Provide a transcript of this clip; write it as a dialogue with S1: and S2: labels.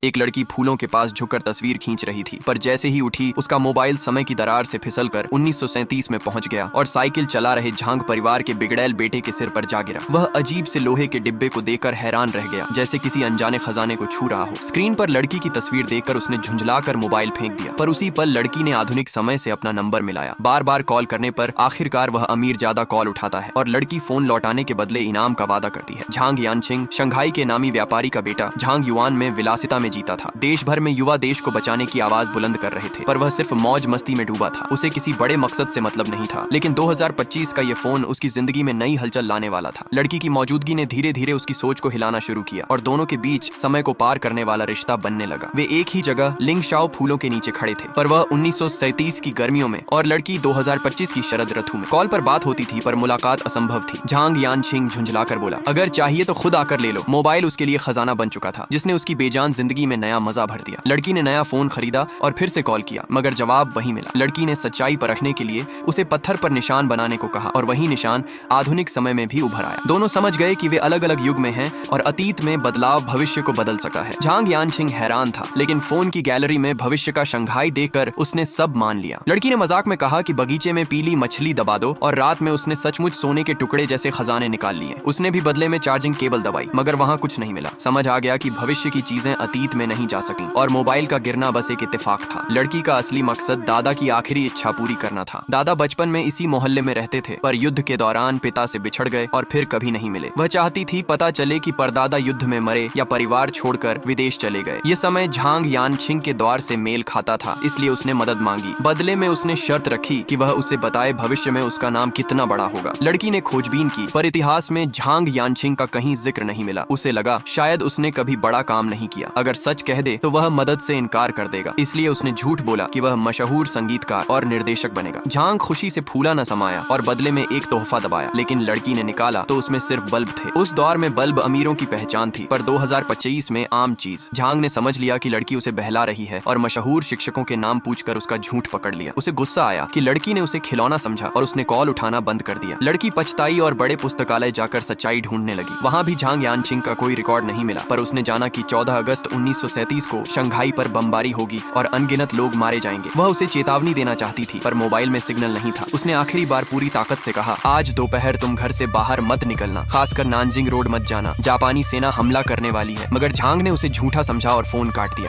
S1: एक लड़की फूलों के पास झुककर तस्वीर खींच रही थी, पर जैसे ही उठी उसका मोबाइल समय की दरार से फिसलकर 1937 में पहुंच गया और साइकिल चला रहे झांग परिवार के बिगड़ैल बेटे के सिर पर जा गिरा। वह अजीब से लोहे के डिब्बे को देखकर हैरान रह गया, जैसे किसी अनजाने खजाने को छू रहा हो। स्क्रीन पर लड़की की तस्वीर देखकर उसने झुंझलाकर मोबाइल फेंक दिया, पर उसी पल लड़की ने आधुनिक समय से अपना नंबर मिलाया। बार बार कॉल करने पर आखिरकार वह अमीर ज्यादा कॉल उठाता है और लड़की फोन लौटाने के बदले इनाम का वादा करती है। झांग यानचिंग शंघाई के नामी व्यापारी का बेटा झांग युआन में विलासिता में जीता था। देश भर में युवा देश को बचाने की आवाज बुलंद कर रहे थे, पर वह सिर्फ मौज मस्ती में डूबा था। उसे किसी बड़े मकसद से मतलब नहीं था। लेकिन 2025 का ये फोन उसकी जिंदगी में नई हलचल लाने वाला था। लड़की की मौजूदगी ने धीरे धीरे उसकी सोच को हिलाना शुरू किया और दोनों के बीच समय को पार करने वाला रिश्ता बनने लगा। वे एक ही जगह लिंगशाओ फूलों के नीचे खड़े थे, पर वह 1937 की गर्मियों में और लड़की 2025 की शरद ऋतु में। कॉल पर बात होती थी, पर मुलाकात असंभव थी। झांग यानचिंग झुंझलाकर बोला, अगर चाहिए तो खुद आकर ले लो। मोबाइल उसके लिए खजाना बन चुका था, जिसने उसकी बेजान जिंदगी में नया मजा भर दिया। लड़की ने नया फोन खरीदा और फिर से कॉल किया, मगर जवाब वही मिला। लड़की ने सच्चाई परखने के लिए उसे पत्थर पर निशान बनाने को कहा और वही निशान आधुनिक समय में भी उभर आया। दोनों समझ गए कि वे अलग अलग युग में हैं और अतीत में बदलाव भविष्य को बदल सका है। झांग यानचिंग हैरान था, लेकिन फोन की गैलरी में भविष्य का शंघाई देखकर उसने सब मान लिया। लड़की ने मजाक में कहा कि बगीचे में पीली मछली दबा दो, और रात में उसने सचमुच सोने के टुकड़े जैसे खजाने निकाल लिए। उसने भी बदले में चार्जिंग केबल दबाई, मगर वहाँ कुछ नहीं मिला। समझ आ गया कि भविष्य की चीजें अतीत में नहीं जा सकी और मोबाइल का गिरना बस एक इत्तेफाक था। लड़की का असली मकसद दादा की आखिरी इच्छा पूरी करना था। दादा बचपन में इसी मोहल्ले में रहते थे, पर युद्ध के दौरान पिता से बिछड़ गए और फिर कभी नहीं मिले। वह चाहती थी पता चले कि परदादा युद्ध में मरे या परिवार छोड़कर विदेश चले गए। ये समय झांग यानचिंग के द्वार से मेल खाता था, इसलिए उसने मदद मांगी। बदले में उसने शर्त रखी कि वह उसे बताए भविष्य में उसका नाम कितना बड़ा होगा। लड़की ने खोजबीन की, पर इतिहास में झांग यानचिंग का कहीं जिक्र नहीं मिला। उसे लगा शायद उसने कभी बड़ा काम नहीं किया। अगर सच कह दे तो वह मदद से इनकार कर देगा, इसलिए उसने झूठ बोला कि वह मशहूर संगीतकार और निर्देशक बनेगा। झांग खुशी से फूला न समाया और बदले में एक तोहफा दबाया, लेकिन लड़की ने निकाला तो उसमें सिर्फ बल्ब थे। उस दौर में बल्ब अमीरों की पहचान थी, पर 2025 में आम चीज। झांग ने समझ लिया कि लड़की उसे बहला रही है और मशहूर शिक्षकों के नाम पूछकर उसका झूठ पकड़ लिया। उसे गुस्सा आया कि लड़की ने उसे खिलौना समझा और उसने कॉल उठाना बंद कर दिया। लड़की पछताई और बड़े पुस्तकालय जाकर सच्चाई ढूंढने लगी। वहाँ भी झांग यानचिंग का कोई रिकॉर्ड नहीं मिला, पर उसने जाना कि 14 अगस्त 1937 को शंघाई पर बमबारी होगी और अनगिनत लोग मारे जाएंगे। वह उसे चेतावनी देना चाहती थी, पर मोबाइल में सिग्नल नहीं था। उसने आखिरी बार पूरी ताकत से कहा, आज दोपहर तुम घर से बाहर मत निकलना, खासकर नानजिंग रोड मत जाना, जापानी सेना हमला करने वाली है। मगर झांग ने उसे झूठा समझा और फोन काट दिया।